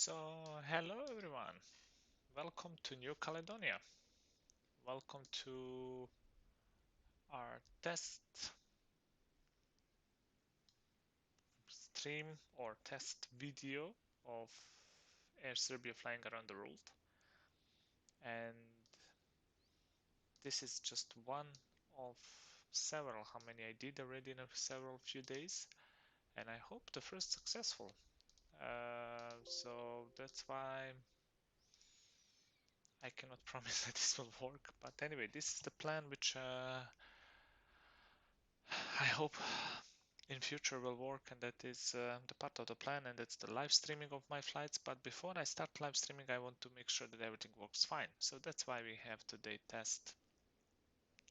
So, hello everyone. Welcome to New Caledonia. Welcome to our test stream or test video of AirSerbia flying around the world. And this is just one of several, how many I did already in several few days. And I hope the first successful. So that's why I cannot promise that this will work. But anyway, this is the plan which I hope in future will work, and that is the part of the plan, and that's the live streaming of my flights. But before I start live streaming, I want to make sure that everything works fine. So that's why we have today test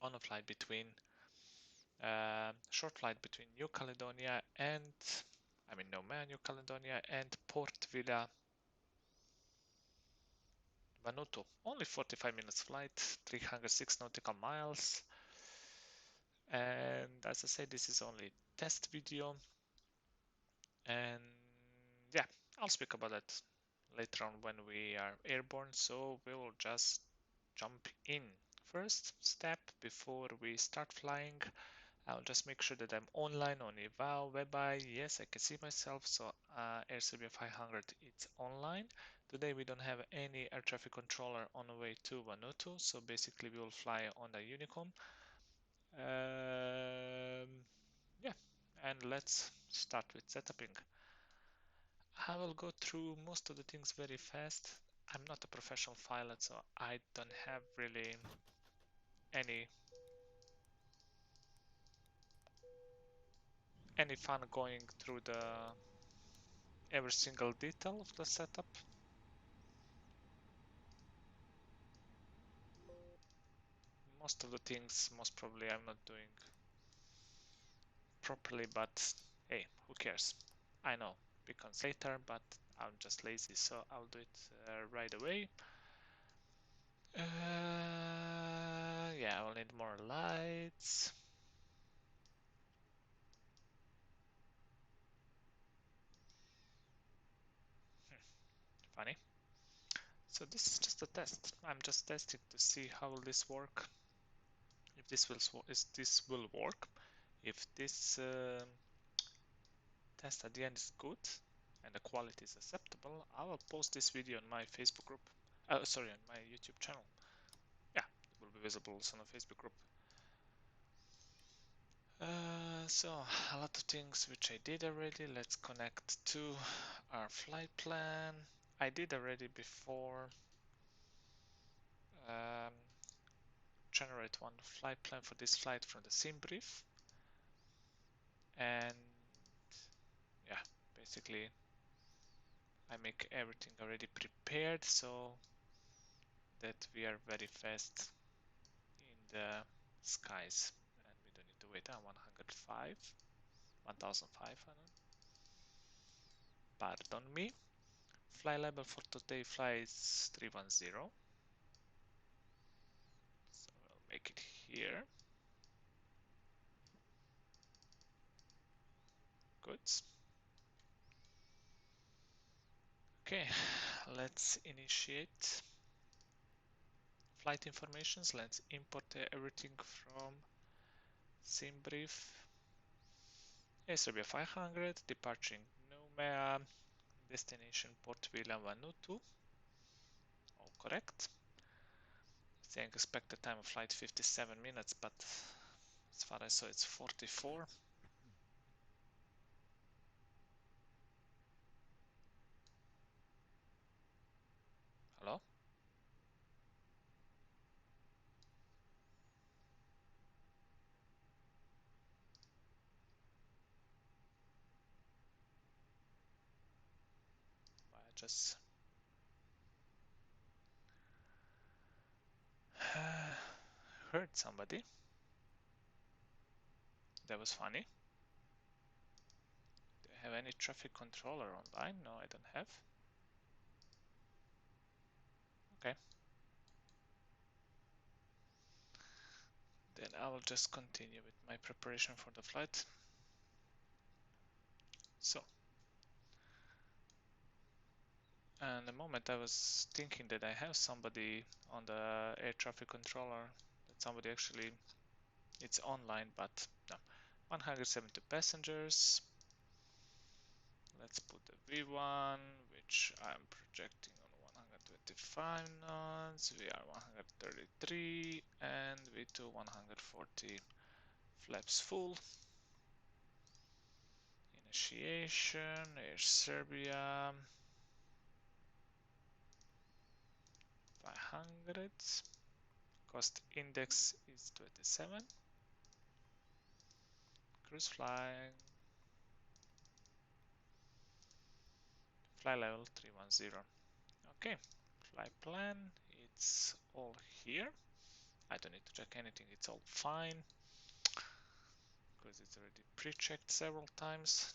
on a flight between short flight between New Caledonia and Noumea, New Caledonia and Port Vila Vanuatu. Only 45 minutes flight, 306 nautical miles. And as I said, this is only test video. And yeah, I'll speak about that later on when we are airborne, so we will just jump in. First step before we start flying, I'll just make sure that I'm online on EVAL, WebEye. Yes, I can see myself, so AirSerbia 500 it's online. Today we don't have any air traffic controller on the way to Vanuatu, so basically we will fly on the Unicom. Yeah, and let's start with setuping. I will go through most of the things very fast. I'm not a professional pilot, so I don't have really any fun going through the every single detail of the setup. Most of the things, most probably I'm not doing properly, but hey, who cares? I know, becomes later, but I'm just lazy, so I'll do it right away. Yeah, I'll need more lights. Funny. So this is just a test. I'm just testing to see how will this work. If this will work. If this test at the end is good and the quality is acceptable, I will post this video on my Facebook group. Sorry, on my YouTube channel. Yeah, it will be visible also on the Facebook group. So a lot of things which I did already. Let's connect to our flight plan. I did already before generate one flight plan for this flight from the sim brief, and yeah, basically I make everything already prepared so that we are very fast in the skies and we don't need to wait on 105 1005. Pardon me. Fly level for today flies 310, so we'll make it here. Good. Okay, let's initiate flight informations. Let's import everything from SimBrief. AirSerbia 500, departing Noumea, destination Port Vila Vanuatu. All correct. Saying expected time of flight 57 minutes, but as far as I saw, it's 44. Hello? I just heard somebody. That was funny. Do I have any traffic controller online? No, I don't have. Okay. Then I will just continue with my preparation for the flight. So, And the moment I was thinking that I have somebody on the air traffic controller, that somebody actually, it's online, but no. 170 passengers. Let's put the V1, which I'm projecting on 125 knots. We are 133, and V2 140. Flaps full. Initiation, AirSerbia 500. Cost index is 27. Cruise flag. Fly level 310. Okay, fly plan. It's all here. I don't need to check anything. It's all fine because it's already pre-checked several times.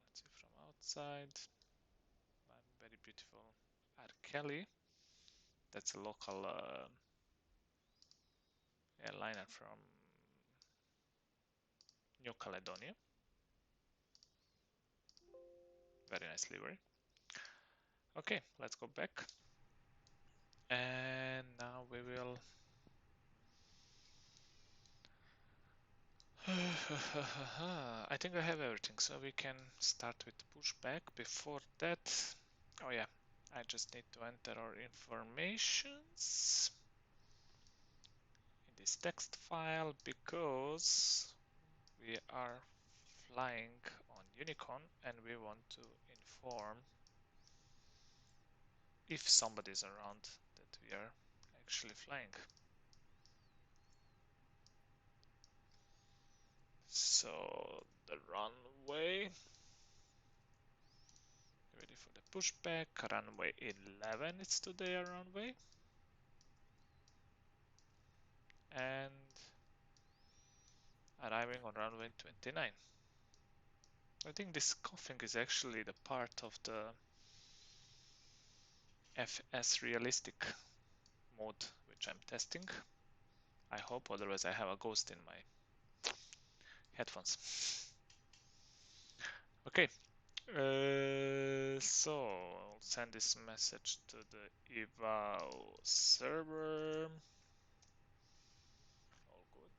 Let's see from outside. Very beautiful Arkeli. That's a local airliner from New Caledonia. Very nice livery. Okay, let's go back. And now we will I think I have everything, so we can start with pushback. Before that, oh yeah, I just need to enter our informations in this text file because we are flying on Unicorn and we want to inform if somebody's around that we are actually flying. So the runway, ready for the pushback, runway 11 it's today a runway. And arriving on runway 29. I think this coughing is actually the part of the FS realistic mode which I'm testing. I hope, otherwise I have a ghost in my headphones. Okay, so I'll send this message to the eval server. All good.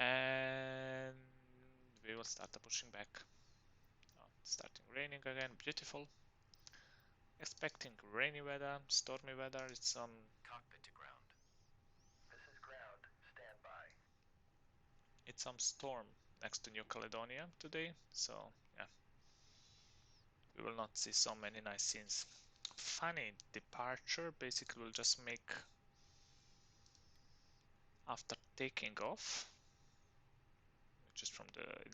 And we will start the pushing back. Oh, it's starting raining again, beautiful. Expecting rainy weather, stormy weather. It's cockpit to ground. This is ground. Stand by. It's some storm next to New Caledonia today, so yeah, we will not see so many nice scenes. Funny departure. Basically, we'll just make after taking off, which is from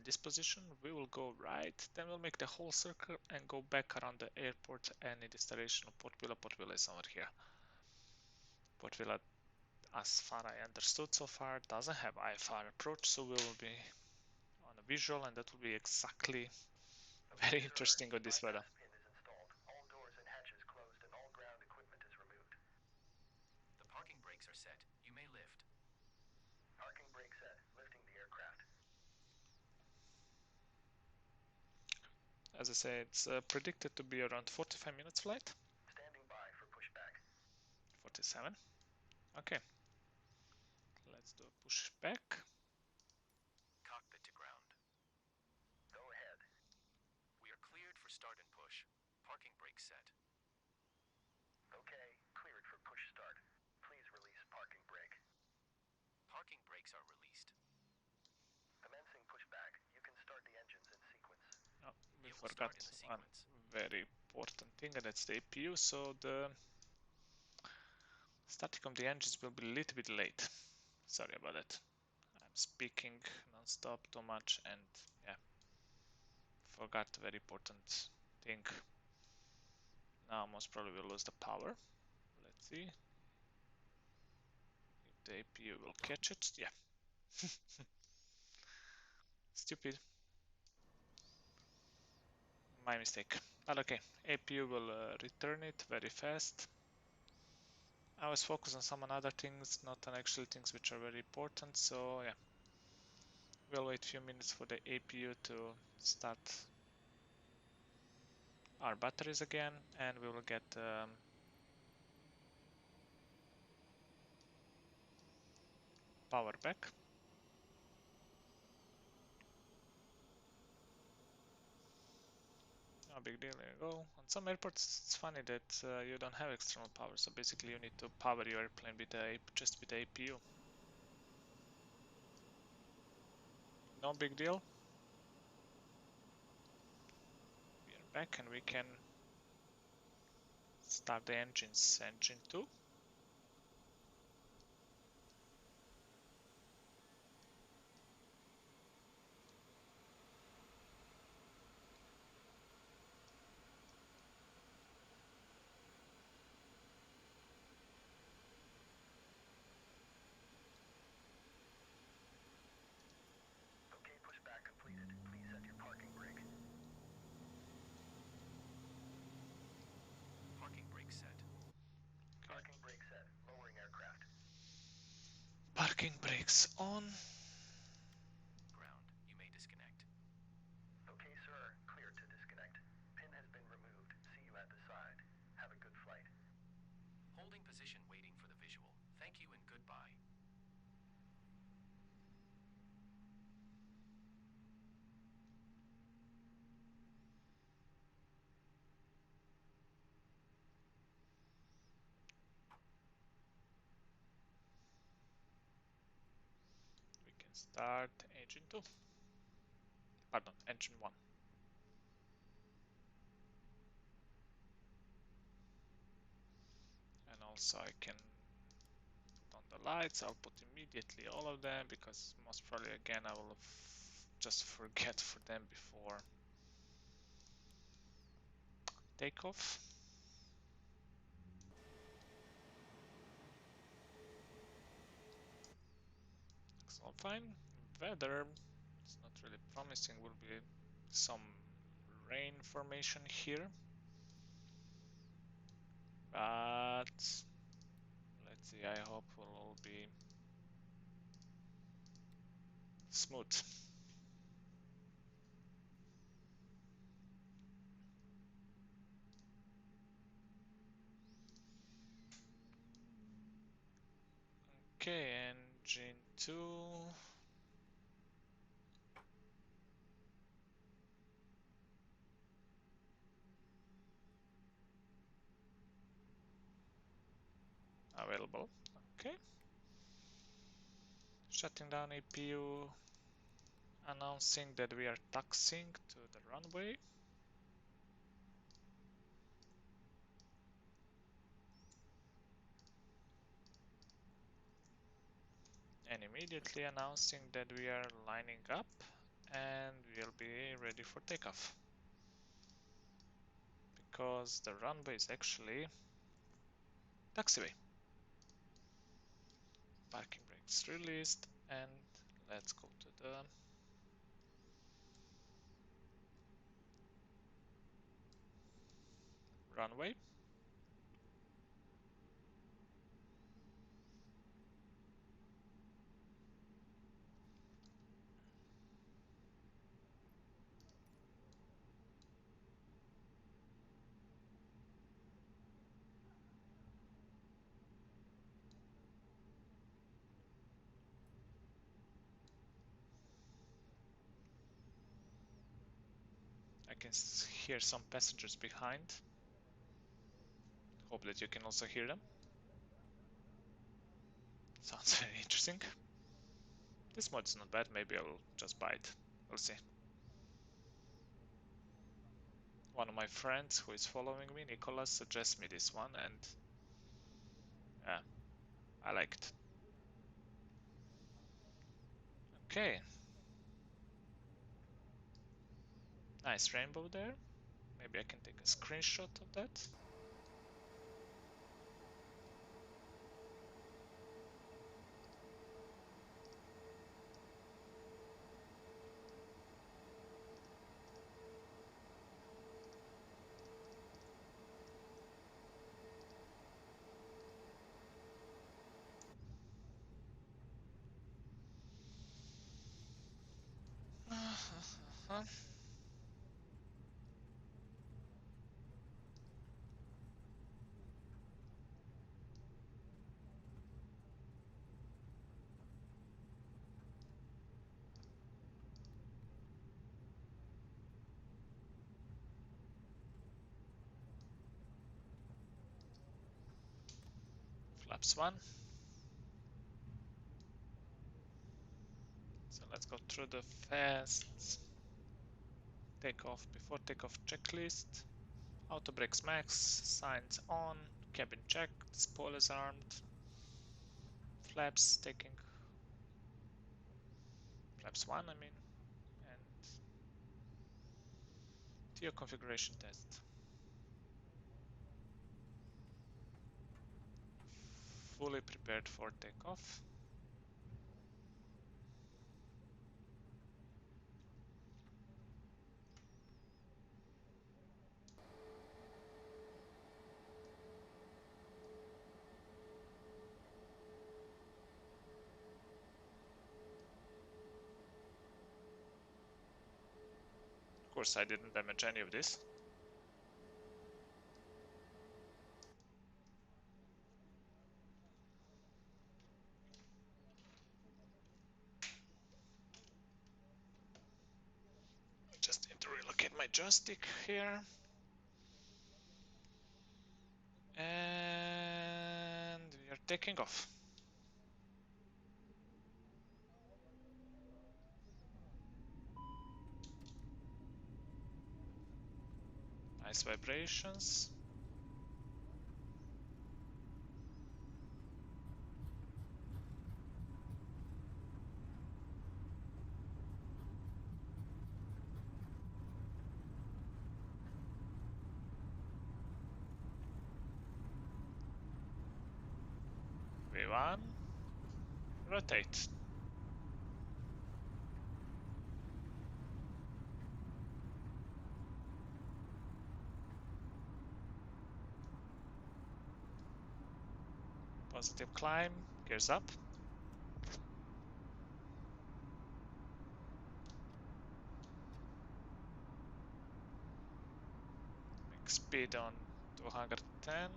this position. We will go right, then we'll make the whole circle and go back around the airport and in the destination of Port Vila. Port Vila is over here. Port Vila, as far I understood so far, doesn't have IFR approach, so we will be on a visual, and that will be exactly very interesting with this weather. All doors and hatches closed and all ground equipment is removed. The parking brakes are set. You may lift. Parking brake set. Lifting the aircraft. As I say, it's predicted to be around 45 minutes flight. Standing by for pushback. 47. Okay. Let's do a pushback. Cockpit to ground. Go ahead. We are cleared for start and push. Parking brake set. Okay, cleared for push start. Please release parking brake. Parking brakes are released. Commencing pushback. You can start the engines in sequence. Oh, we forgot one very important thing, and that's the APU. So the starting of the engines will be a little bit late. Sorry about that. I'm speaking non-stop too much, and yeah, forgot a very important thing. Now most probably we'll lose the power. Let's see if the APU will catch it. Yeah. Stupid. My mistake. But okay, APU will return it very fast. I was focused on some other things, not on actual things which are very important, so yeah. We'll wait a few minutes for the APU to start our batteries again, and we will get power back. No big deal, there you go. On some airports it's funny that you don't have external power, so basically you need to power your airplane with just with the APU. No big deal. We are back and we can start the engines. Engine 2. Okay, pushback completed. Please set your parking brake. Parking brake set. Okay. Parking brake set. Lowering aircraft. Parking brakes on. Ground. You may disconnect. Okay, sir. Clear to disconnect. Pin has been removed. See you at the side. Have a good flight. Holding position waiting for the visual. Thank you and goodbye. We can start engine 2. Pardon, engine 1. And also I can put on the lights. I'll put immediately all of them because most probably again I will just forget for them before takeoff. Looks all fine. Weather, it's not really promising. Will be some rain formation here, but let's see. I hope will all be smooth. Okay, engine 2. Available. Okay. Shutting down APU, announcing that we are taxiing to the runway. And immediately announcing that we are lining up and we'll be ready for takeoff. Because the runway is actually taxiway. Parking brakes released and let's go to the runway. I can hear some passengers behind. Hope that you can also hear them. Sounds very interesting. This mod is not bad, maybe I'll just buy it. We'll see. One of my friends who is following me, Nicholas, suggests me this one and yeah, I like it. Okay. Nice rainbow there. Maybe I can take a screenshot of that. Flaps 1. So let's go through the fast takeoff, before takeoff checklist. Auto brakes max, signs on, cabin checked, spoilers armed, flaps taking, flaps 1 I mean, and TO configuration test. Fully prepared for takeoff. Of course I didn't damage any of this. Just need to relocate my joystick here. And we are taking off. Nice vibrations. V1. Rotate. Positive climb. Gears up. Make speed on 210.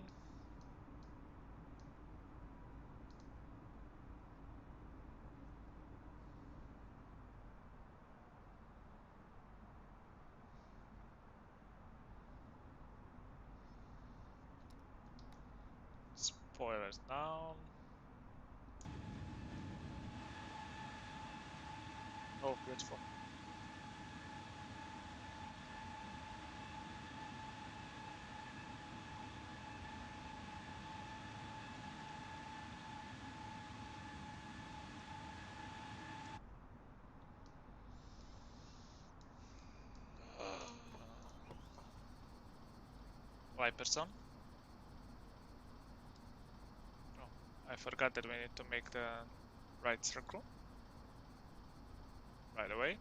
Spoilers down. Oh, beautiful. Wipers on. Oh, I forgot that we need to make the right circle right away.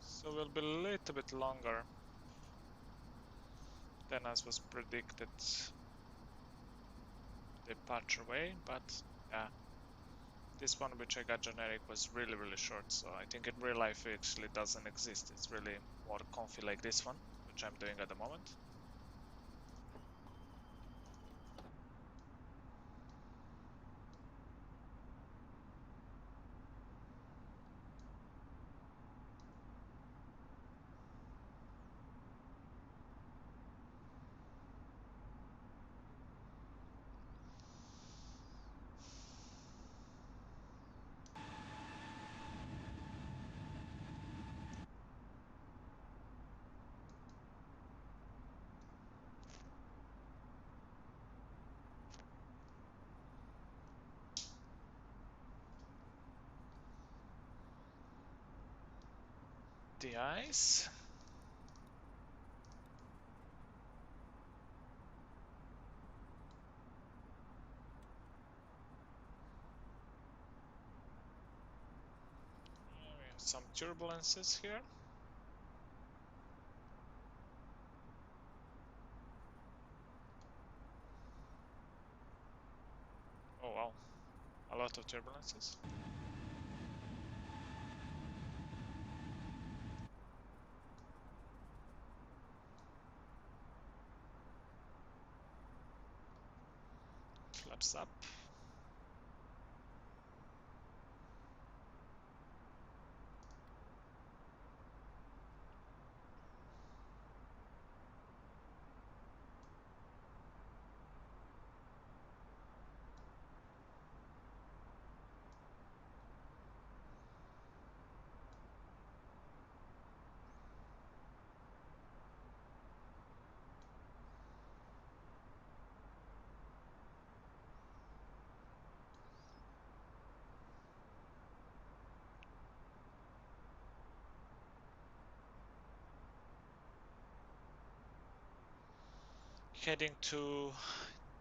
So we'll be a little bit longer than as was predicted departure way, but yeah, this one which I got generic was really short, so I think in real life it actually doesn't exist. It's really more comfy like this one, which I'm doing at the moment. The ice. We have some turbulences here. Oh wow, a lot of turbulences. Flaps up. heading to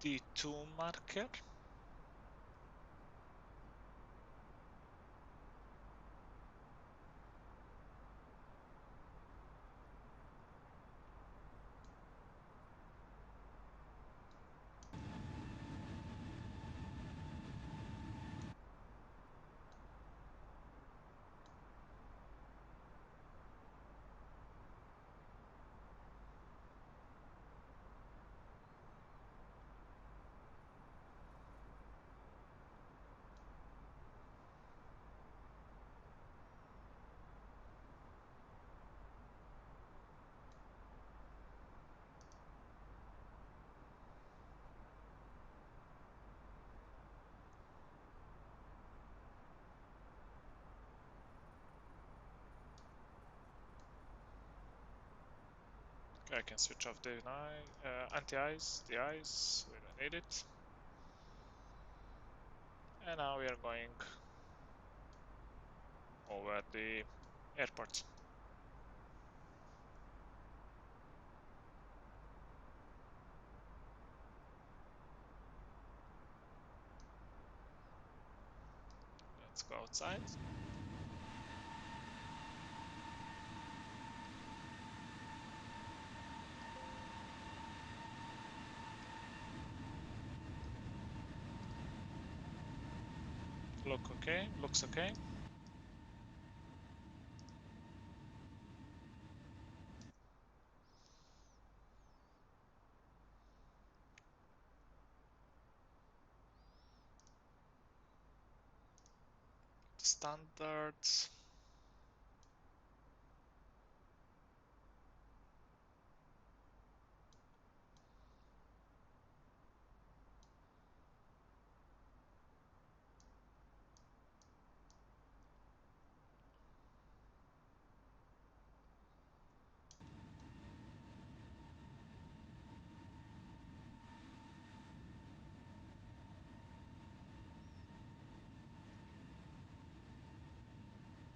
D2 marker. I can switch off the anti-ice, the ice, we don't need it. And now we are going over the airport. Let's go outside. Looks okay. Standards.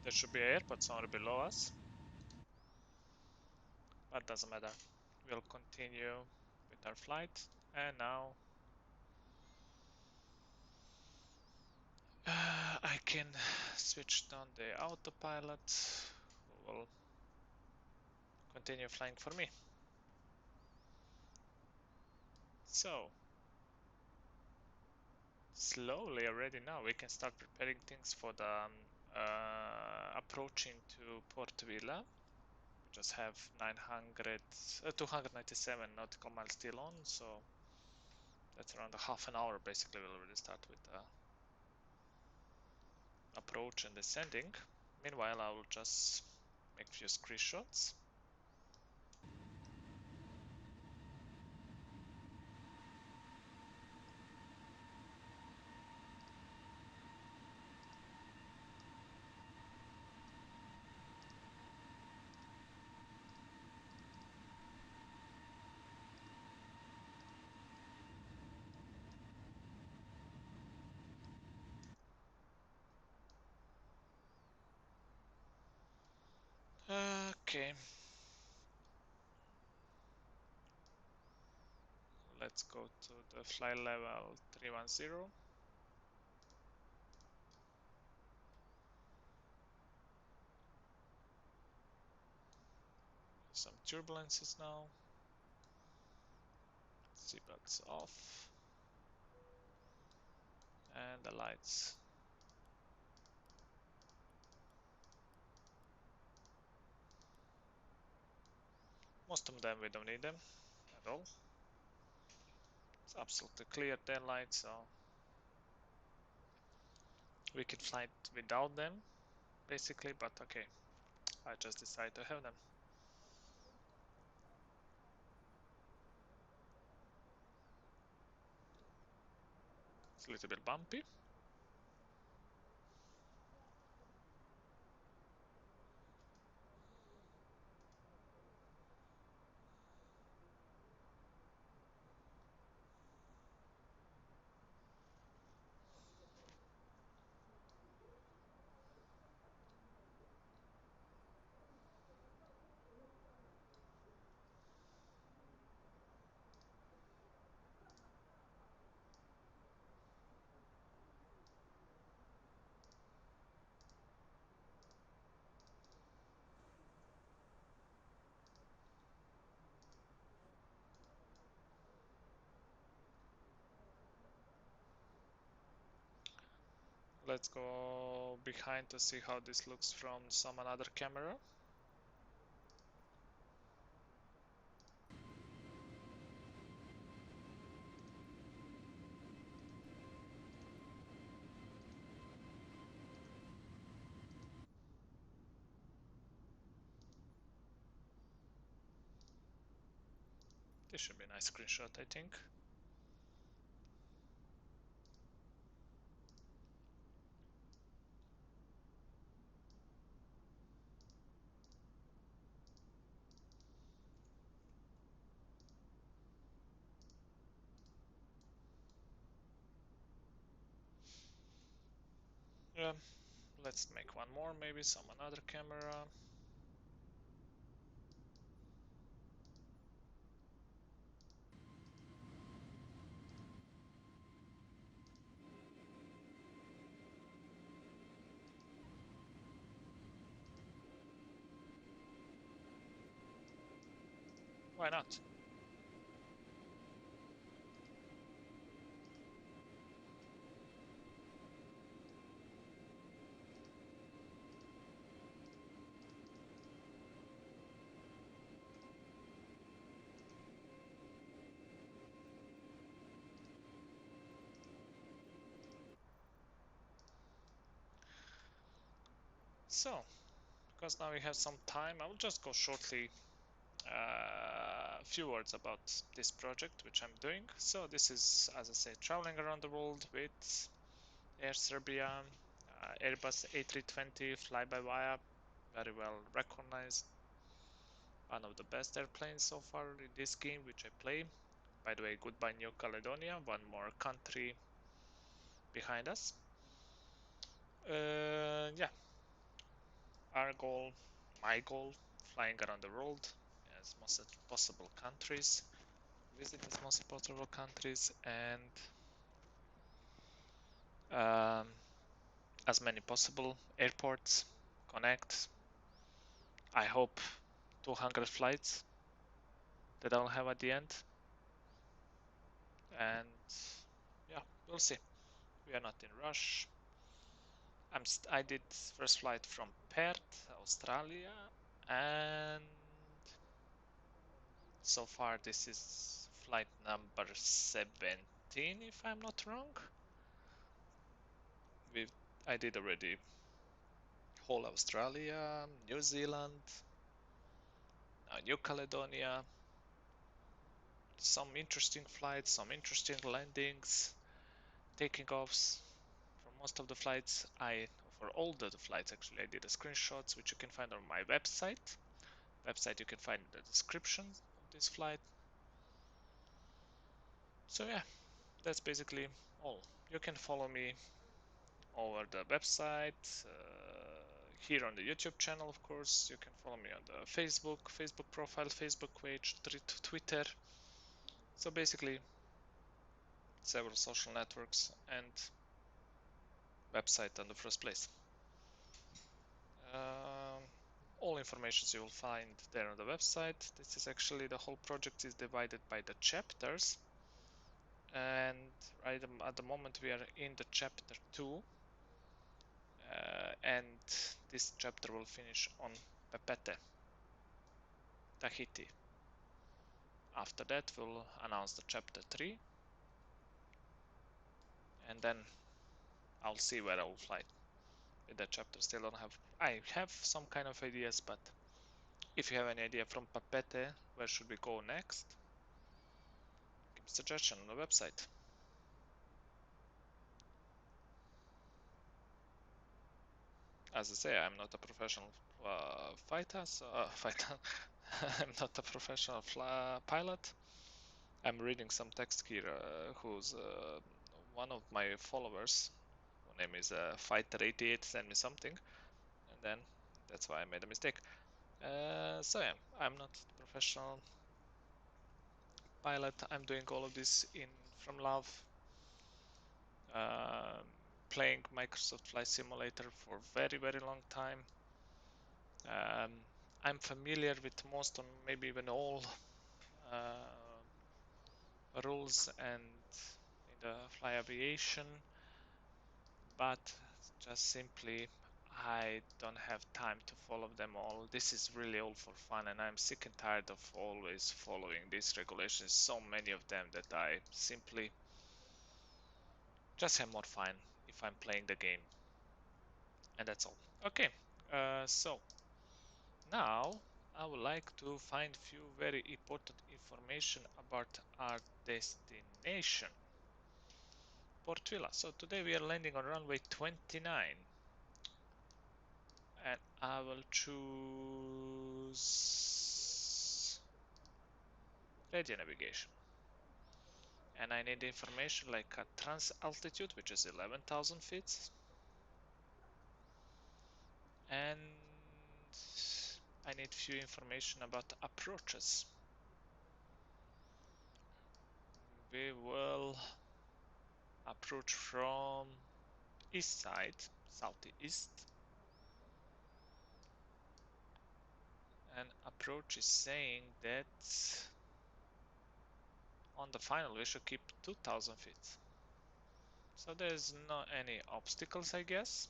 There should be an airport somewhere below us, but doesn't matter. We'll continue with our flight, and now I can switch on the autopilot, who will continue flying for me. So, slowly already now we can start preparing things for the approaching to Port Vila. We just have 297 nautical miles still on, so that's around a half an hour basically. We'll already start with the approach and descending. Meanwhile, I will just make a few screenshots. Okay. Let's go to the flight level 310. Some turbulences now. Seatbelts off. And the lights. Most of them we don't need them at all. It's absolutely clear taillights, so we can fly it without them basically, but okay, I just decided to have them. It's a little bit bumpy. let's go behind to see how this looks from some another camera. This should be a nice screenshot, I think. Yeah, let's make one more, maybe some another camera. Why not? So, because now we have some time, I will just go shortly a few words about this project which I'm doing. So this is, as I said, traveling around the world with AirSerbia, Airbus A320 fly-by-wire, very well recognized, one of the best airplanes so far in this game which I play. By the way, goodbye New Caledonia, one more country behind us. Yeah, our goal, my goal, flying around the world as most possible countries, visit as most possible countries, and um, as many possible airports, connect. I hope 200 flights that I'll have at the end, and yeah, we'll see. We are not in rush. I did first flight from Perth, Australia, and so far this is flight number 17, if I'm not wrong. We I did already whole Australia, New Zealand, New Caledonia, some interesting flights, some interesting landings, taking offs. For most of the flights, for all the flights actually, I did the screenshots, which you can find on my website. Website you can find in the description of this flight. So yeah, that's basically all. You can follow me over the website, here on the YouTube channel, of course. You can follow me on the Facebook profile, Facebook page, Twitter. So basically, several social networks and website in the first place. Um, all informations you will find there on the website. This is actually the whole project is divided by the chapters, and right at the moment we are in the chapter 2, and this chapter will finish on Pepete, Tahiti. After that we'll announce the chapter 3, and then I'll see where I will fly with that chapter. Still don't have, I have some kind of ideas, but if you have any idea from Papete, where should we go next? Give me a suggestion on the website. As I say, I'm not a professional fighter, so I'm not a professional pilot. I'm reading some text here. Who's one of my followers, whose name is Fighter88, sent me something, and then that's why I made a mistake. So yeah, I'm not a professional pilot. I'm doing all of this from love, um, playing Microsoft Flight Simulator for very long time. Um, I'm familiar with most, or maybe even all, rules and in the fly aviation, but just simply I don't have time to follow them all. This is really all for fun, and I'm sick and tired of always following these regulations. So many of them that I simply just have more fun if I'm playing the game. And that's all. Okay, so now I would like to find few very important information about our destination, Port Vila. So today we are landing on runway 29, and I will choose radio navigation. And I need information like a trans altitude, which is 11,000 feet, and I need few information about approaches. We will approach from east side, southeast, and approach is saying that on the final we should keep 2,000 feet. So there's not any obstacles, I guess.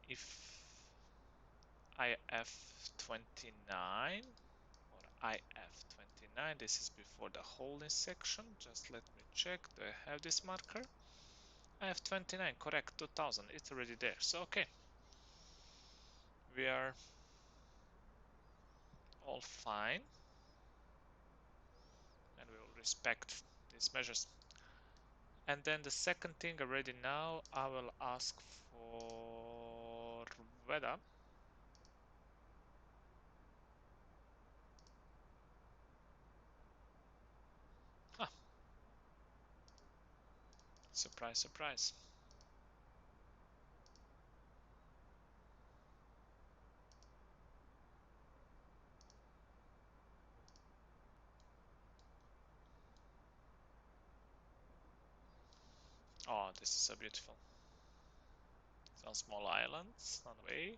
If IF29 or IF29, this is before the holding section. Just let me check. Do I have this marker? IF29, correct, 2000. It's already there. So okay, we are all fine, and we will respect these measures. And then the second thing already now, I will ask for weather. Huh. Surprise, surprise. Oh, this is so beautiful. Some small islands on the way.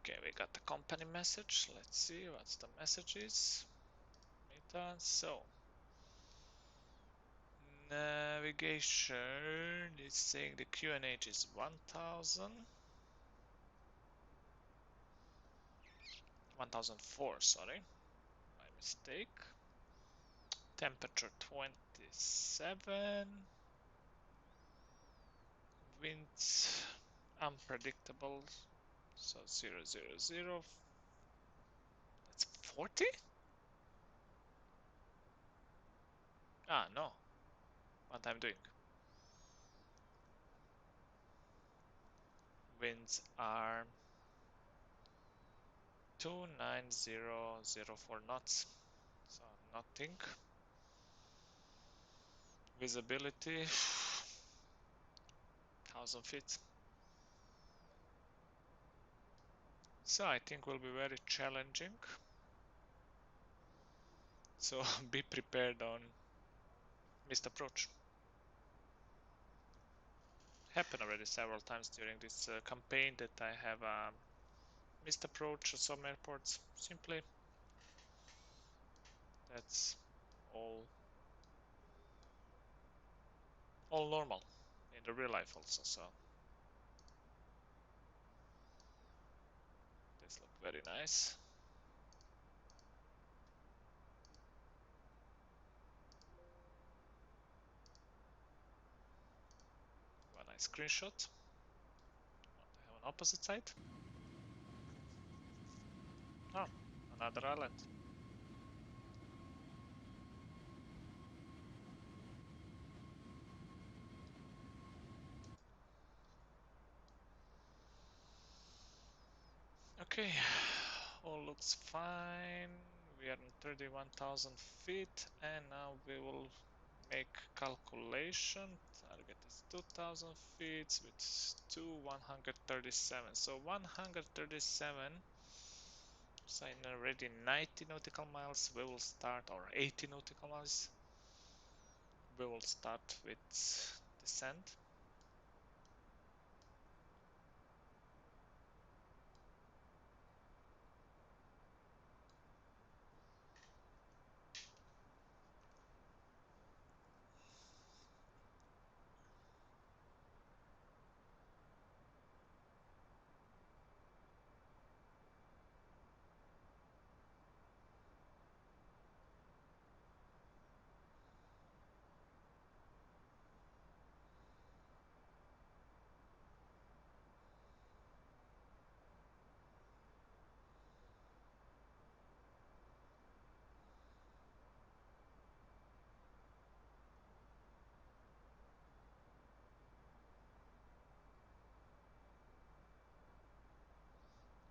Okay, we got the company message. Let's see what's the message is. Meta. So, navigation is saying the QNH is 1000. 1004, sorry. My mistake. Temperature 27. Winds unpredictable. So 000. That's 40? Ah, no. What I'm doing. Winds are 29004 knots. So nothing. Visibility 1000 feet. So I think will be very challenging. So be prepared on missed approach. Happened already several times during this campaign that I have missed approach at some airports. Simply, that's all normal in the real life also. So this look very nice. One nice screenshot. What I have on opposite side. Oh, another island. Okay, all looks fine. We are on 31,000 feet, and now we will make calculation. Target is 2,000 feet with 137. So 137. So in already 90 nautical miles, we will start, or 80 nautical miles. We will start with descent.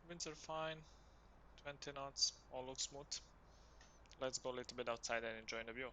Winds are fine, 20 knots, all looks smooth. Let's go a little bit outside and enjoy the view.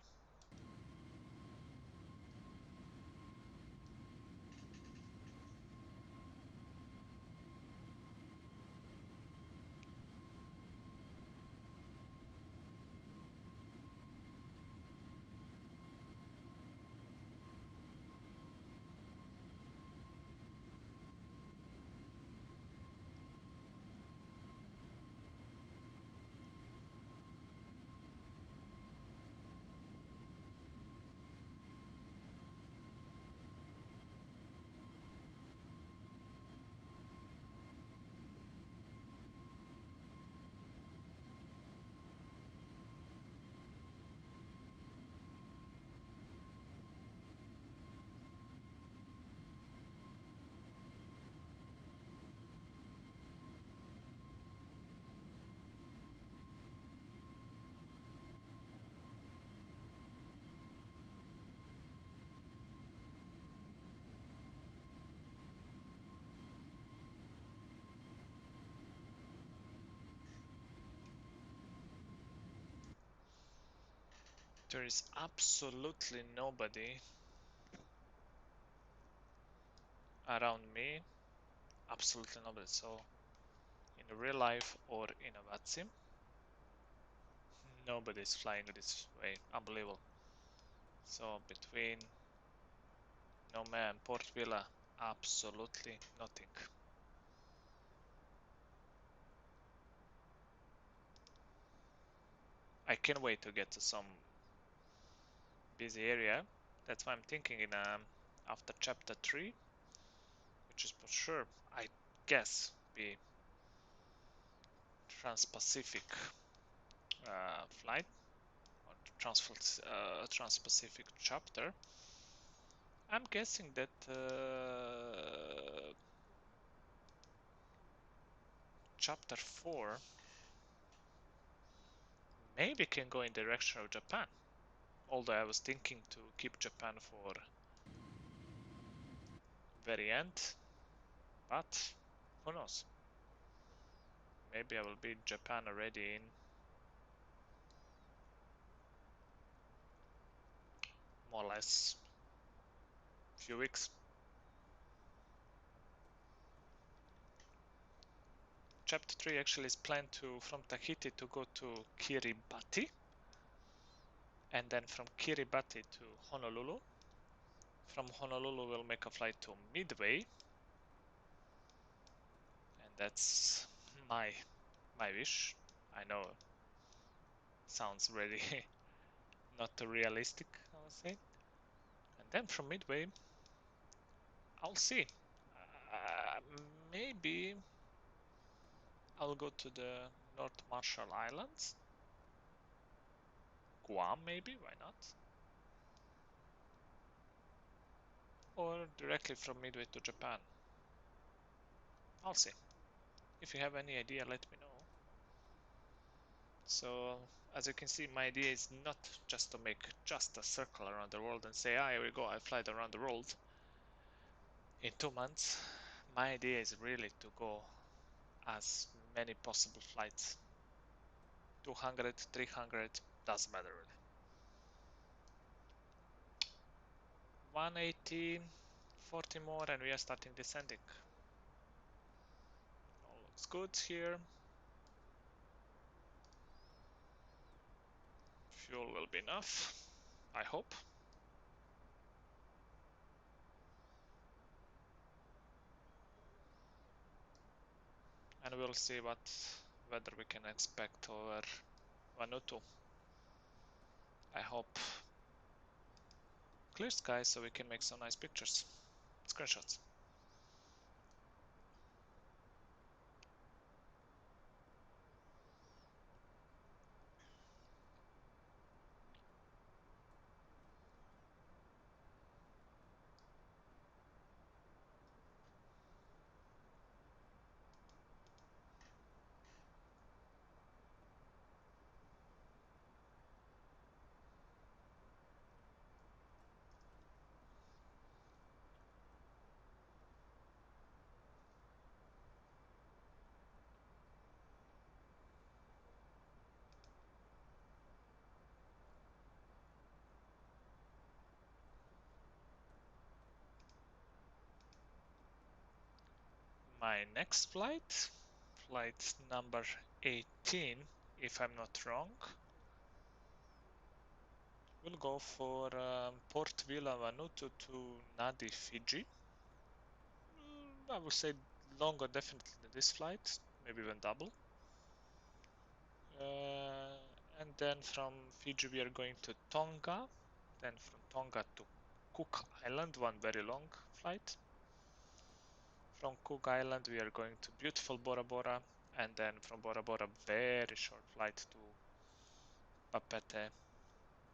There is absolutely nobody around me, absolutely nobody. So in real life or in a VATSIM, nobody's flying this way. Unbelievable. So between Noumea and Port Vila, absolutely nothing. I can't wait to get to some busy area. That's why I'm thinking in after chapter 3, which is for sure, I guess, be Trans-Pacific flight or Trans-Pacific chapter. I'm guessing that chapter 4 maybe can go in the direction of Japan. Although I was thinking to keep Japan for very end, but who knows? Maybe I will be in Japan already in more or less few weeks. Chapter 3 actually is planned to from Tahiti to go to Kiribati, and then from Kiribati to Honolulu. From Honolulu we'll make a flight to Midway, and that's my wish. I know sounds really not realistic, I would say. And then from Midway, I'll see. Uh, Maybe I'll go to the North Marshall Islands, Guam, maybe, why not? Or directly from Midway to Japan. I'll see. If you have any idea, let me know. So, as you can see, my idea is not just to make just a circle around the world and say, ah, here we go, I fly around the world in 2 months. My idea is really to go as many possible flights. 200, 300, doesn't matter really. 180, 40 more, and we are starting descending. All looks good here. Fuel will be enough, I hope. and we'll see what weather we can expect over Vanuatu. I hope clear skies so we can make some nice pictures, screenshots. My next flight, flight number 18, if I'm not wrong, will go for Port Vila Vanuatu to Nadi, Fiji. I would say longer definitely than this flight, maybe even double. And then from Fiji we are going to Tonga, then from Tonga to Cook Island, one very long flight. From Cook Island we are going to beautiful Bora Bora, and then from Bora Bora very short flight to Papeete.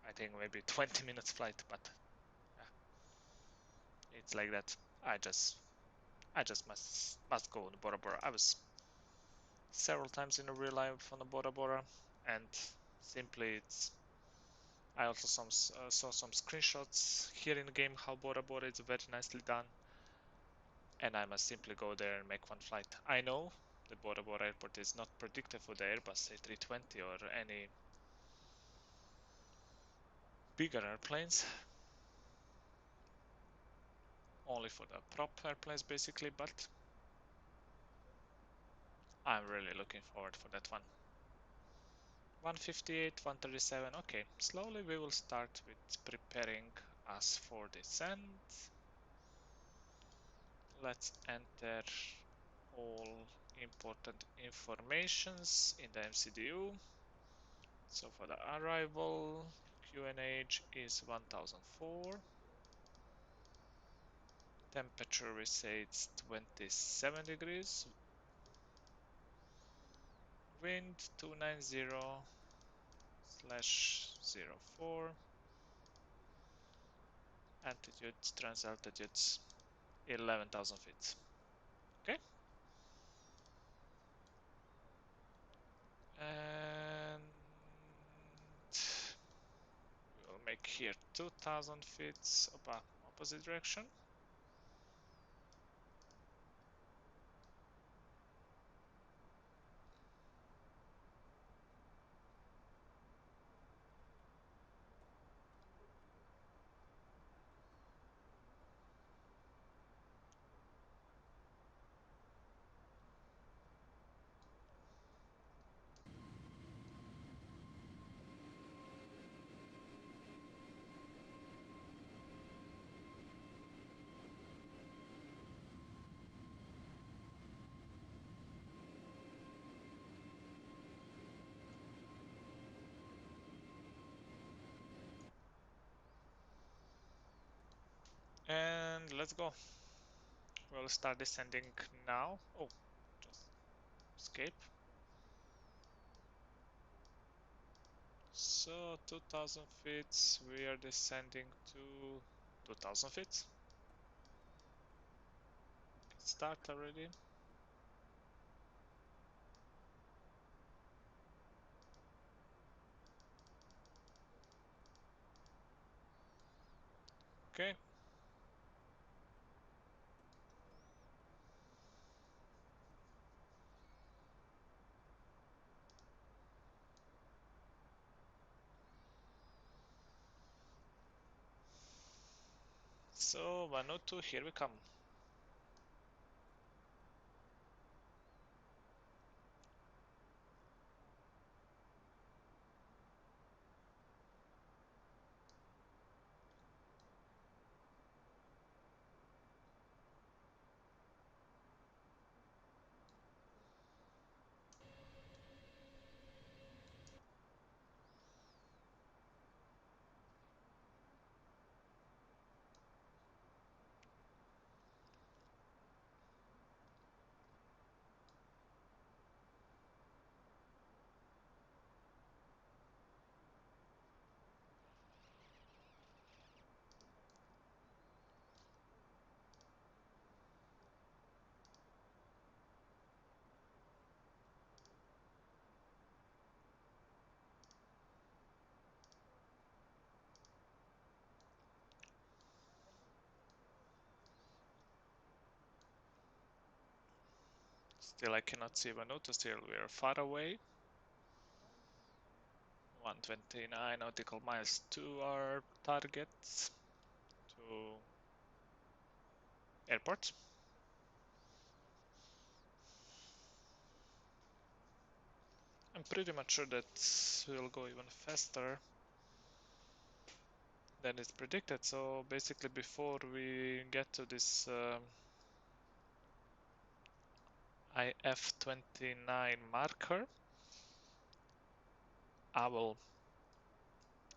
I think maybe 20 minutes flight, but yeah, it's like that. I just must go to Bora Bora. I was several times in real life on the Bora Bora, and simply it's. I also saw some screenshots here in the game how Bora Bora is very nicely done, and I must simply go there and make one flight. I know the Bora Bora airport is not predicted for the Airbus A320 or any bigger airplanes, only for the prop airplanes basically, but I'm really looking forward for that one. 158, 137, okay, slowly we will start with preparing us for descent. Let's enter all important informations in the MCDU. So for the arrival, QNH is 1004. Temperature we say it's 27 degrees. Wind 290/04. Altitudes, transaltitudes 11,000 feet. Okay. And we'll make here 2,000 feet opposite direction. And let's go. We'll start descending now. Oh, just escape. So 2000 feet, we are descending to 2000 feet. Start already. Okay. So Vanuatu, here we come. Still I cannot see Vanuatu, still we are far away. 129 nautical miles to our target, to airport. I'm pretty much sure that we'll go even faster than it's predicted. So basically before we get to this IF29 marker, I will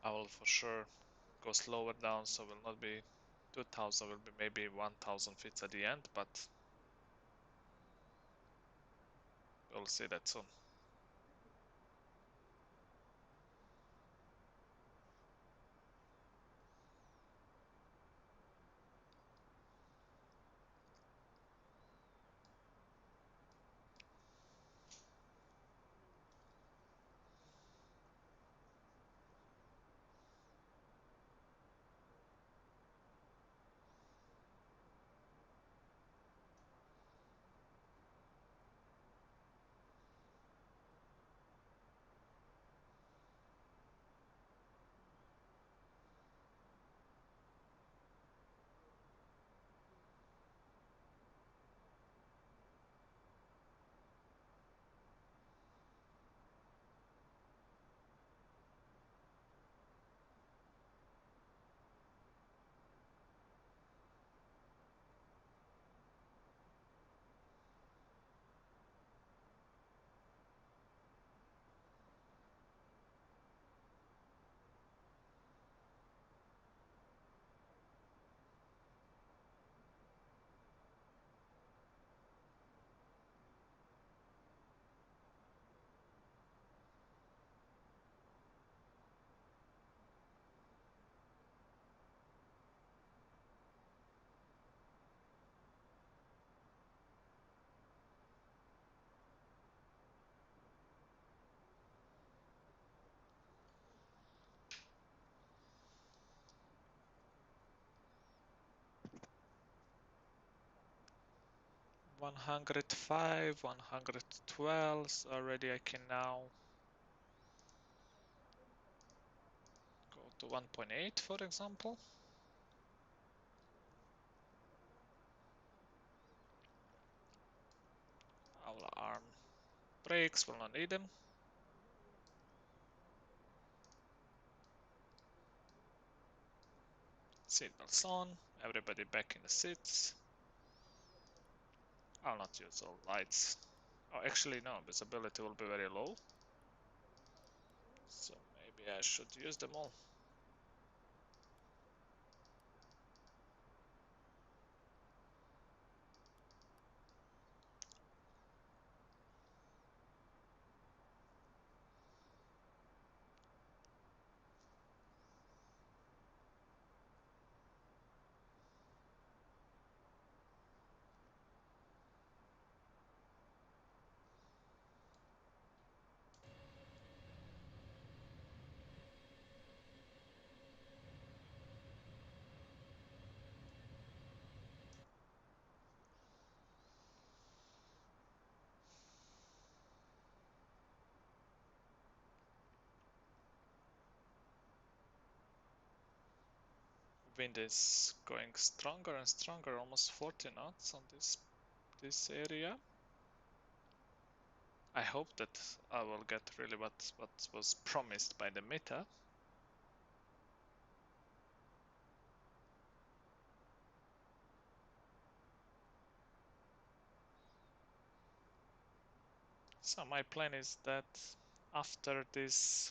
for sure go slower down, so will not be 2000, will be maybe 1000 feet at the end, but we'll see that soon. 105, 112, so already I can now go to 1.8 for example. I'll arm brakes, will not need them. Seatbelts on, everybody back in the seats. I'll not use all lights. Oh, actually no, visibility will be very low. So maybe I should use them all. Wind is going stronger and stronger, almost 40 knots on this area. I hope that I will get really what was promised by the meta. So my plan is that after this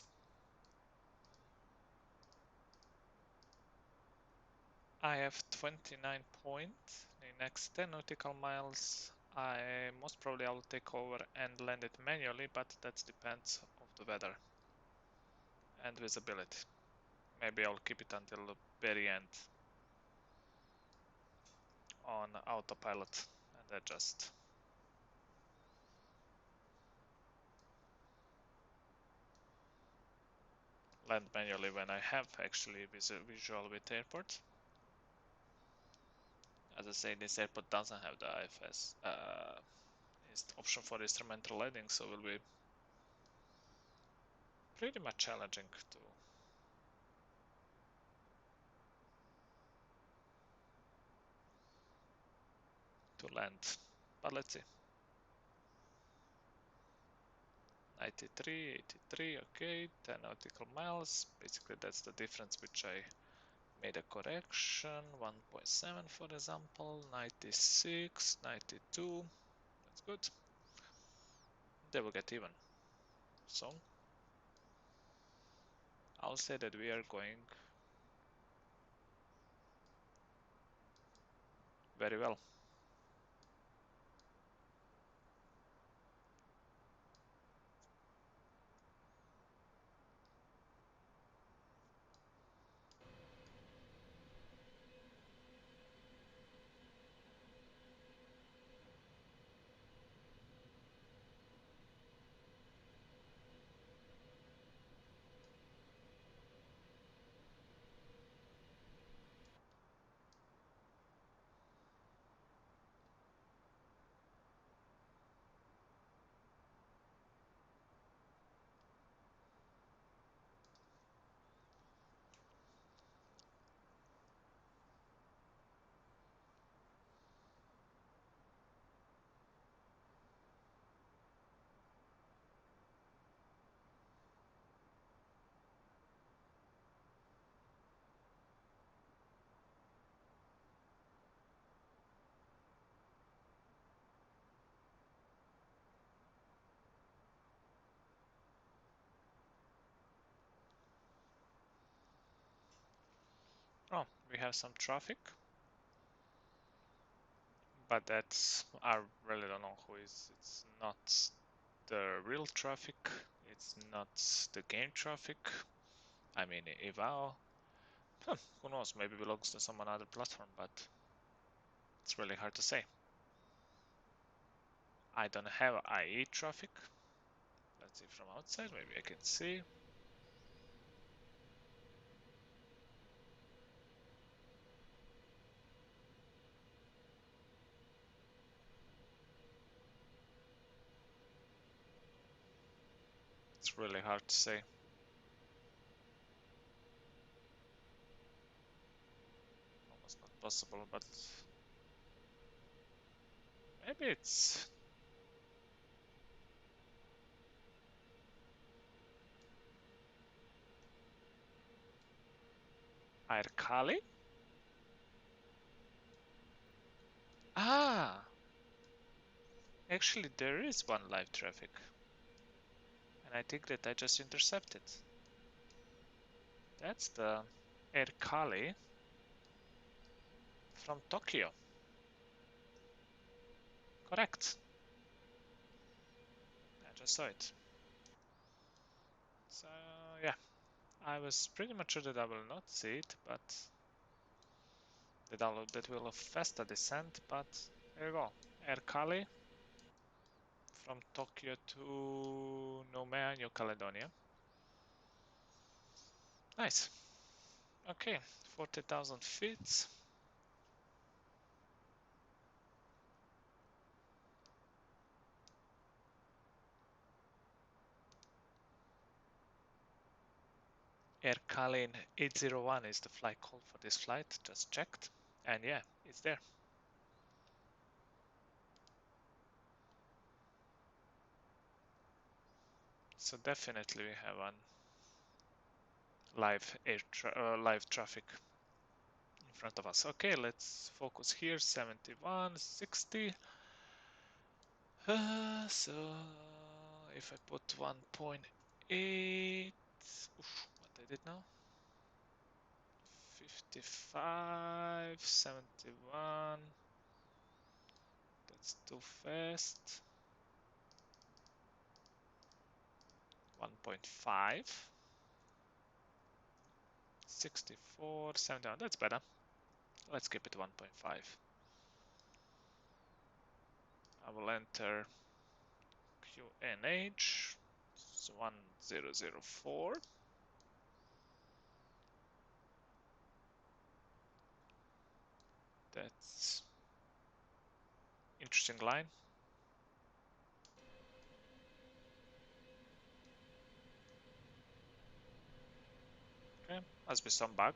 I have 29 point, the next 10 nautical miles, I most probably I will take over and land it manually, but that depends of the weather and visibility. Maybe I'll keep it until the very end on autopilot and adjust. Land manually when I have actually visual with airport. As I say, this airport doesn't have the IFS option for instrumental landing, so will be pretty much challenging to land. But let's see. 93, 83, okay, 10 nautical miles. Basically, that's the difference which I made a correction. 1.7, for example, 96, 92. That's good. They will get even. So, I'll say that we are going very well. Oh, we have some traffic, but that's, I really don't know who is. It's not the real traffic. It's not the game traffic. I mean, Ivao, who knows, maybe belongs to some other platform, but it's really hard to say. I don't have IE traffic. Let's see from outside, maybe I can see. It's really hard to say. Almost not possible, but maybe it's Airkali? Ah, actually there is one live traffic. And I think that I just intercepted. That's the Airkali from Tokyo. Correct. I just saw it. So yeah, I was pretty much sure that I will not see it, but that will affect the descent. But there you go, Airkali from Tokyo to Noumea, New Caledonia. Nice. Okay, 40,000 feet. Airkali 801 is the flight call for this flight. Just checked, and yeah, it's there. So definitely we have one live traffic in front of us. Okay, let's focus here. 71, 60. So if I put 1.8, what I did now? 55, 71. That's too fast. 1.5. 64, 71. That's better. Let's keep it 1.5. I will enter QNH 1004. That's interesting line. Okay, must be some bug.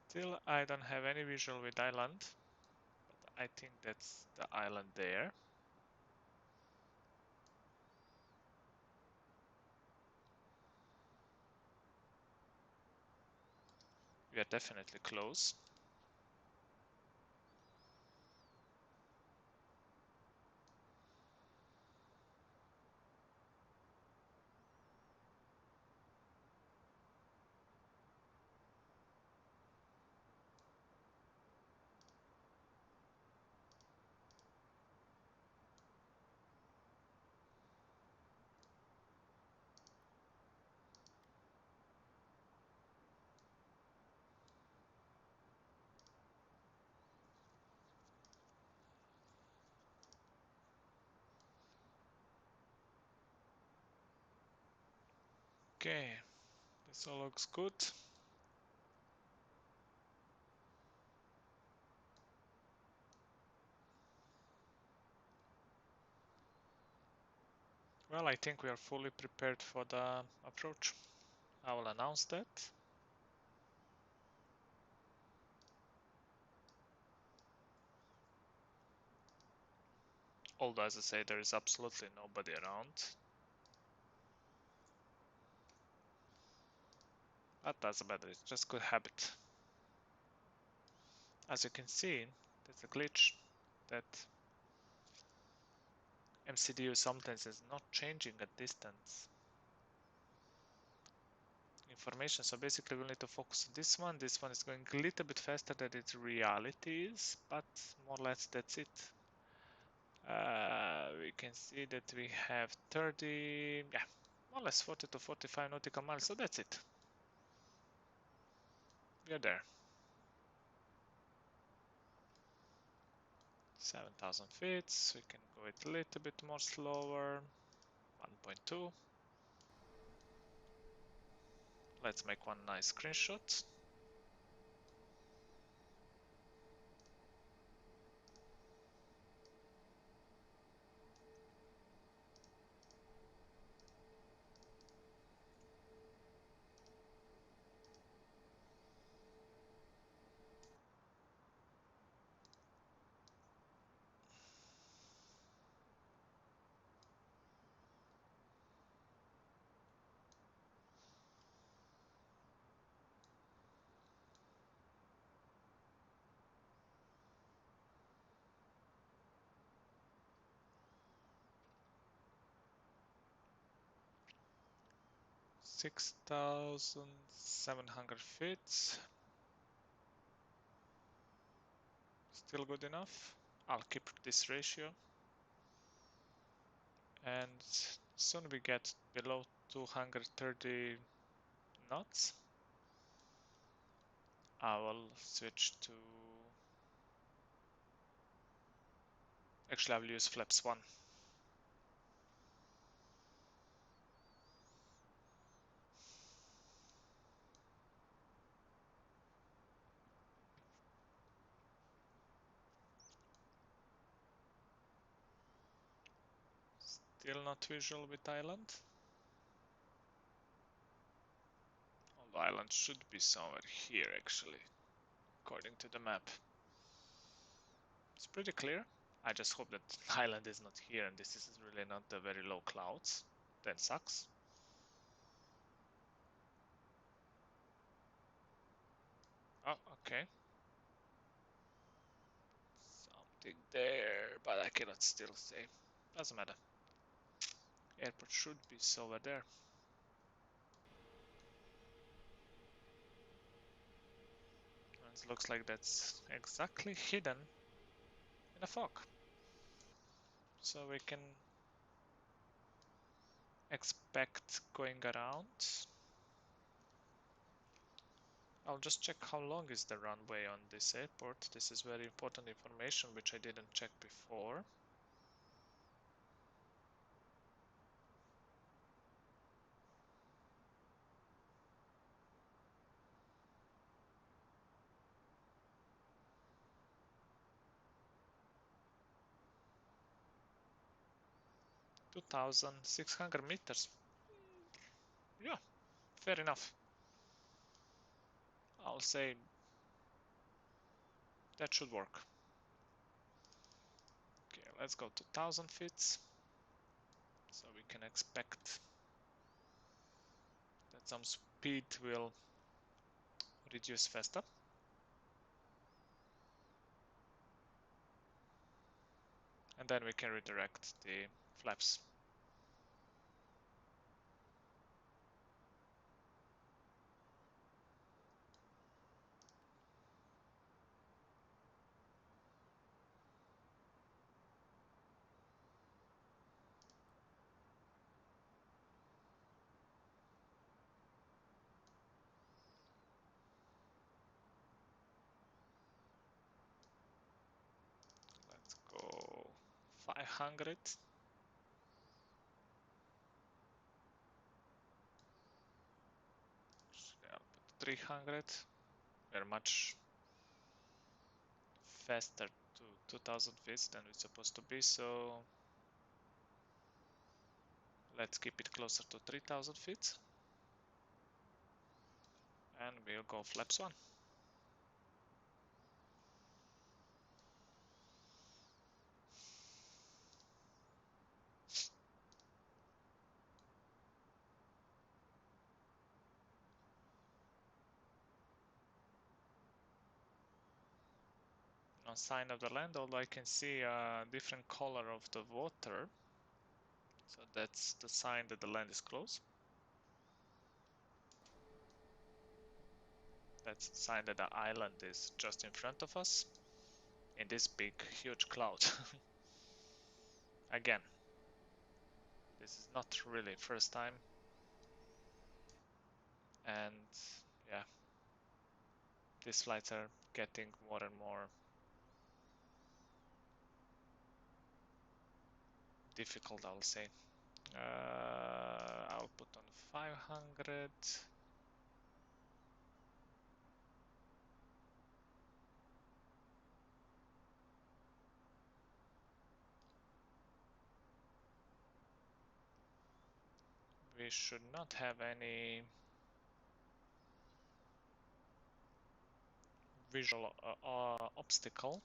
Still, I don't have any visual with island, but I think that's the island there. We are definitely close. Okay, this all looks good. Well, I think we are fully prepared for the approach. I will announce that. Although, as I say, there is absolutely nobody around. But doesn't matter, it's just good habit. As you can see, there's a glitch that MCDU sometimes is not changing at distance information. So basically we'll need to focus on this one. This one is going a little bit faster than its reality is, but more or less that's it. We can see that we have 30, yeah, more or less 40 to 45 nautical miles. So that's it. We are there. 7,000 feet. So we can go it a little bit more slower. 1.2. Let's make one nice screenshot. $6,700. Still good enough. I'll keep this ratio. And soon we get below 230 knots. I will switch to... Actually, I will use flaps 1. Still not visual with island. Although island should be somewhere here actually, according to the map. It's pretty clear. I just hope that island is not here and this is really not the very low clouds. That sucks. Oh, okay. Something there, but I cannot still say. Doesn't matter. Airport should be somewhere there. And it looks like that's exactly hidden in a fog. So we can expect going around. I'll just check how long is the runway on this airport. This is very important information which I didn't check before. 2,600 meters. Yeah, fair enough. I'll say that should work. Okay, let's go to 1,000 feet. So we can expect that some speed will reduce faster. And then we can redirect the flaps. Let's go 500. I'll put 300. We're much faster to 2,000 feet than we're supposed to be, so let's keep it closer to 3,000 feet. And we'll go flaps 1. No sign of the land, although I can see a different color of the water. So that's the sign that the land is close. That's the sign that the island is just in front of us in this big, huge cloud. Again, this is not really first time. And yeah, these flights are getting more and more difficult, I'll say. I'll put on 500. We should not have any visual obstacle.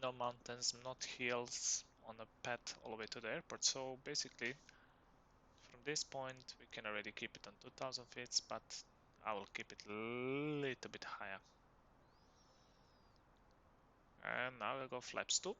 No mountains, not hills on a path all the way to the airport. So basically, from this point, we can already keep it on 2,000 feet, but I will keep it a little bit higher. And now we'll go flaps 2.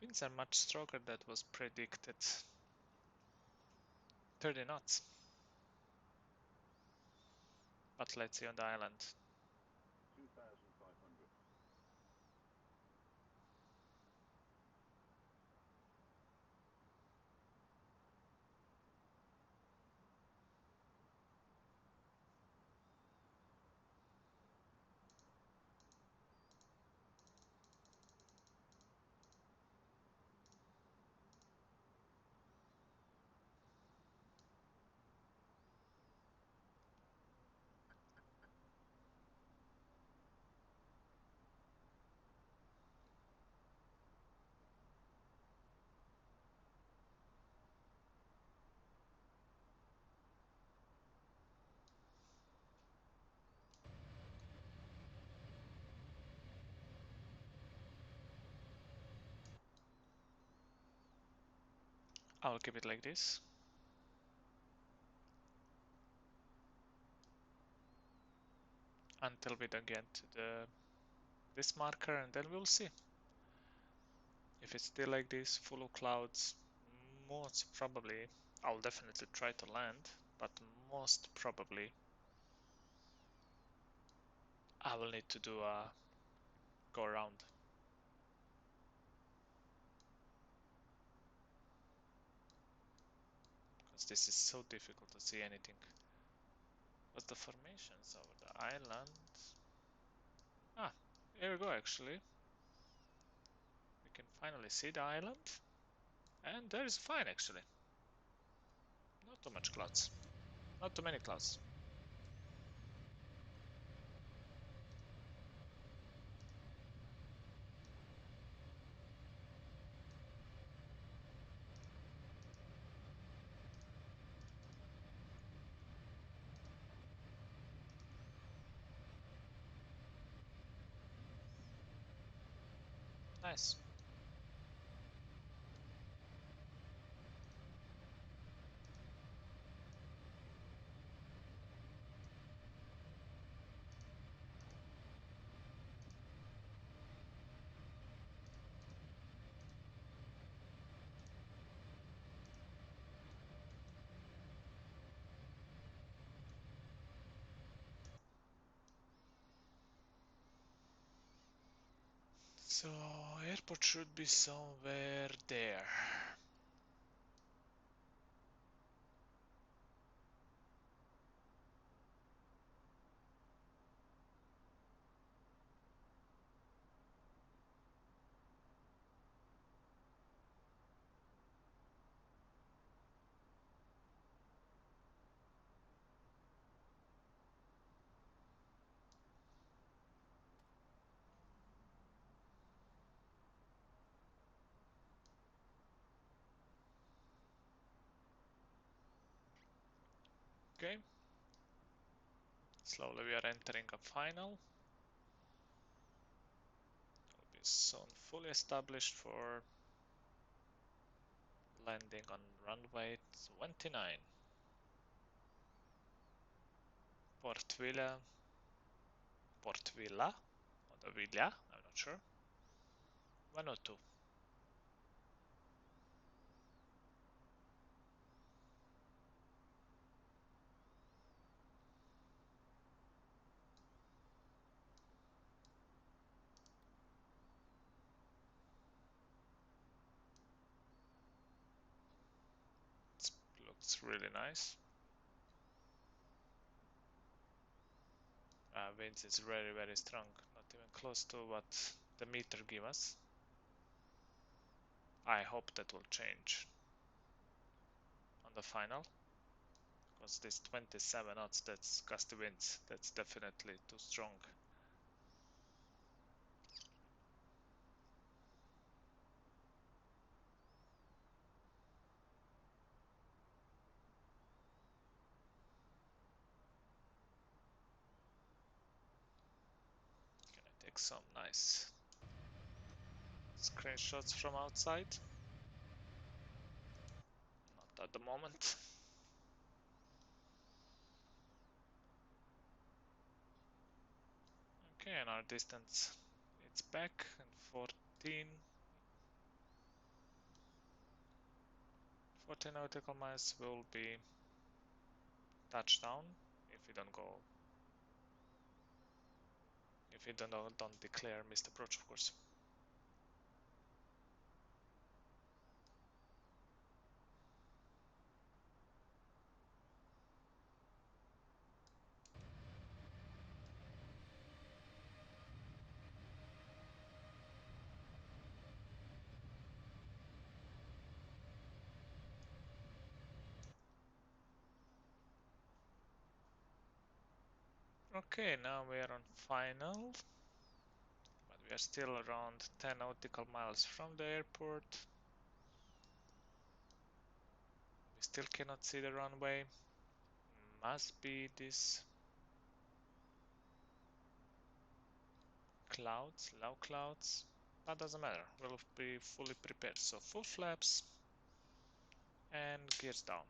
Winds are much stronger than was predicted. 30 knots. But let's see on the island. 2,500. I'll keep it like this. Until we don't get to this marker, and then we'll see. If it's still like this, full of clouds, most probably, I'll definitely try to land, but most probably I will need to do a go around. this is so difficult to see anything. What's the formations over the island? Ah, here we go actually. We can finally see the island. And there is fine actually. Not too much clouds. Not too many clouds. Nice. So, airport should be somewhere there. Okay. Slowly we are entering a final. It will be soon fully established for landing on runway 29. Port Vila. Port Vila? Or the Villa? I'm not sure. 102. It looks really nice. Winds is very, very strong. Not even close to what the meter gives us. I hope that will change on the final. Because this 27 knots, that's gusty winds. That's definitely too strong. Can I take some nice screenshots from outside? Not at the moment. Okay, and our distance, it's back, and 14 nautical miles will be touchdown if we don't go, if we don't declare missed approach, of course. Okay, now we are on final, but we are still around 10 nautical miles from the airport. We still cannot see the runway. Must be this clouds, low clouds, but doesn't matter. We'll be fully prepared. So full flaps and gears down.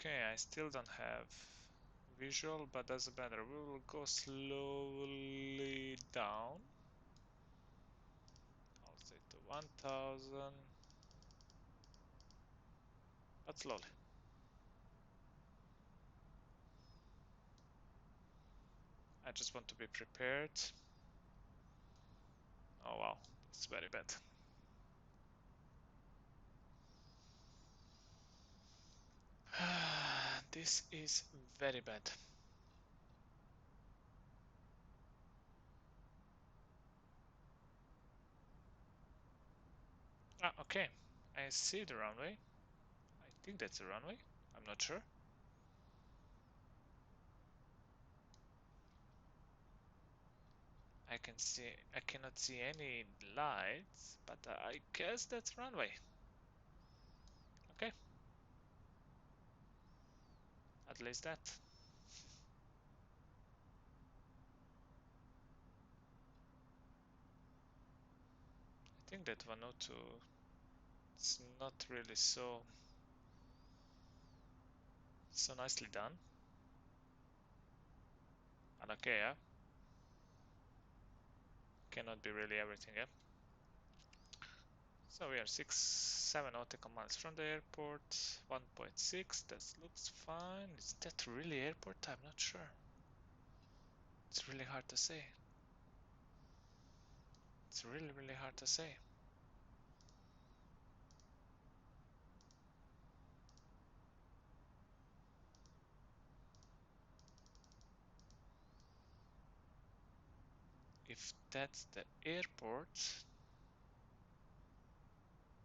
Okay, I still don't have visual, but doesn't matter. We will go slowly down. I'll say to 1000, but slowly. I just want to be prepared. Oh wow, it's very bad. This is very bad. Ah, okay. I see the runway. I think that's the runway. I'm not sure. I cannot see any lights, but I guess that's runway. Okay. At least that. I think that 102 is not really so nicely done. But okay, yeah. Cannot be really everything, yeah. So we are 7 nautical miles from the airport, 1.6, that looks fine. Is that really airport? I'm not sure. It's really hard to say. It's really hard to say. If that's the airport,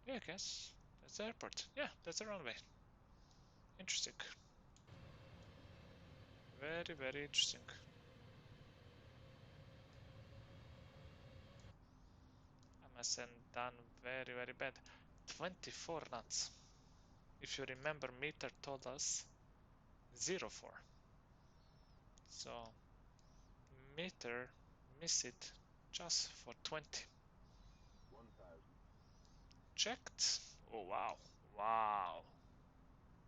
yeah, I guess that's the airport. Yeah, that's a runway. Interesting. Very interesting. MSN done very bad. 24 knots. If you remember, meter told us 04. So meter miss it just for 20. 1000. Checked. Oh wow. Wow.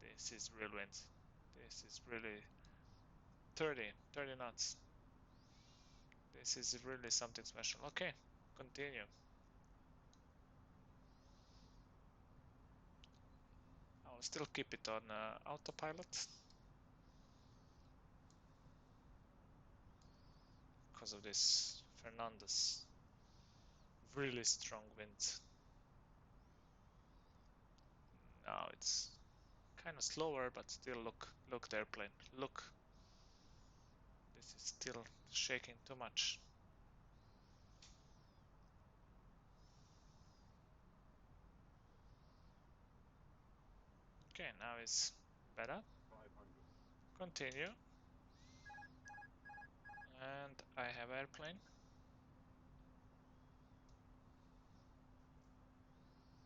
This is real wind. This is really 30 knots. This is really something special. Okay, continue. I'll still keep it on autopilot because of this Fernandez really strong wind. Now it's kind of slower, but still look the airplane. Look, this is still shaking too much. Okay, now it's better. 500. Continue. And I have airplane.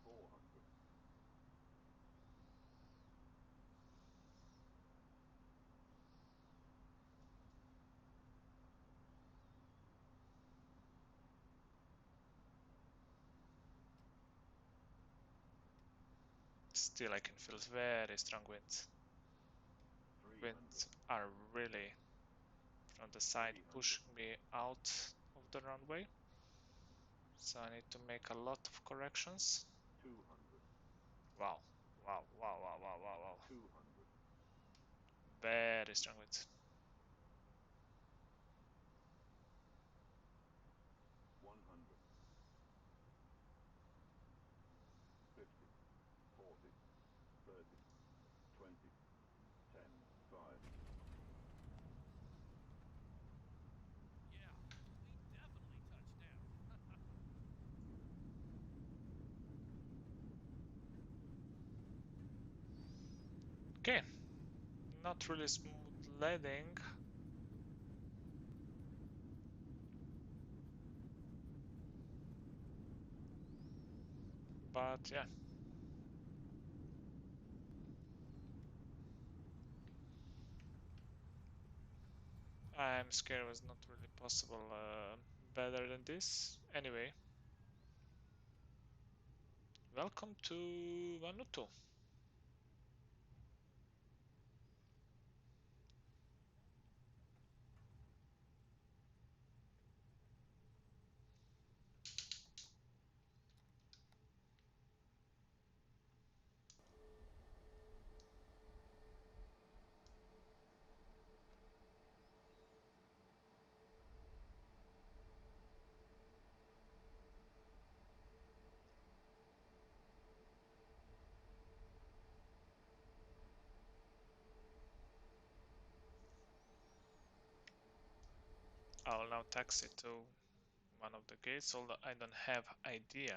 400. Still I can feel very strong winds. 300. Winds are really from the side pushing me out of the runway. So I need to make a lot of corrections. 200. Wow, wow. 200. Very strong winds. 100. 50. 40. 30. 20. 10. 5. Yeah, we definitely touched down. Okay, not really smooth landing. But yeah. I'm scared it was not really possible better than this. Anyway, welcome to Vanuatu. I'll now taxi to one of the gates, although I don't have idea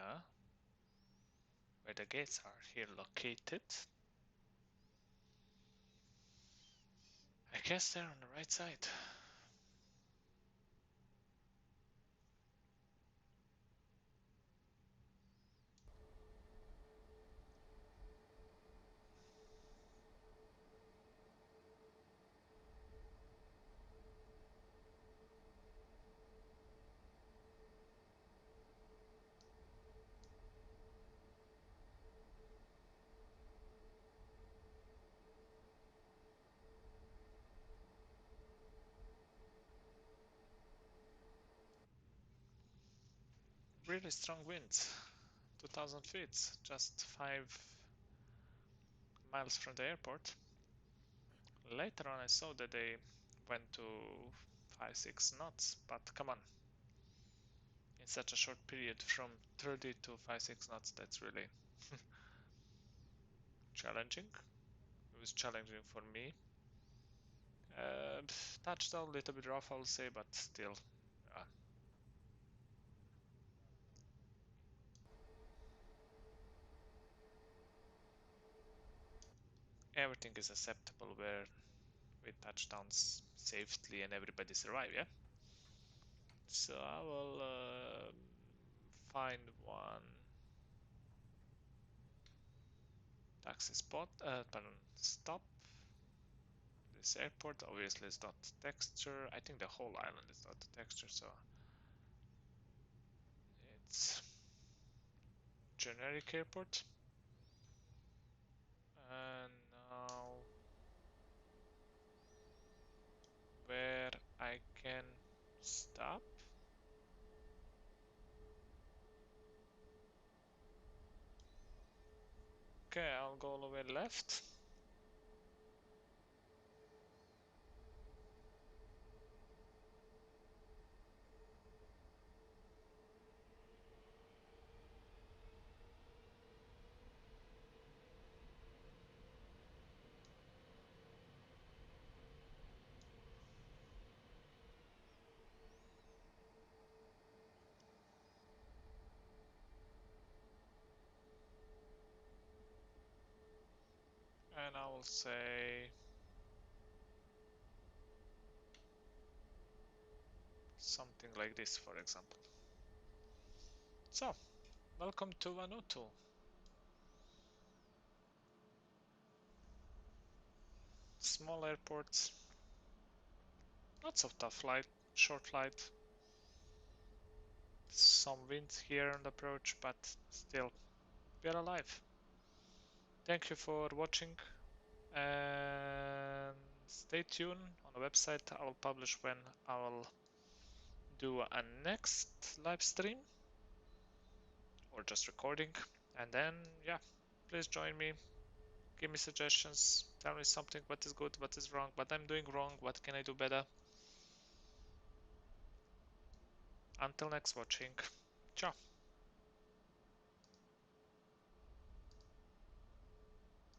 where the gates are here located. I guess they're on the right side. Really strong winds, 2000 feet, just 5 miles from the airport. Later on I saw that they went to 5-6 knots, but come on, in such a short period from 30 to 5-6 knots, that's really challenging. It was challenging for me. Touchdown a little bit rough, I'll say, but still. Everything is acceptable where we touchdowns safely and everybody survive, yeah? So I will find one taxi spot, pardon, stop. This airport obviously is not texture. I think the whole island is not texture, so it's generic airport. And now where I can stop. Okay, I'll go all the way left. And I will say something like this, for example. So, welcome to Vanuatu. Small airports, lots of tough flight, short flight, some wind here on the approach, but still, we're alive. Thank you for watching, and stay tuned on the website. I will publish when I will do a next live stream or just recording. And then, yeah, please join me. Give me suggestions. Tell me something, what is good, what is wrong, what I'm doing wrong, what can I do better. Until next watching. Ciao.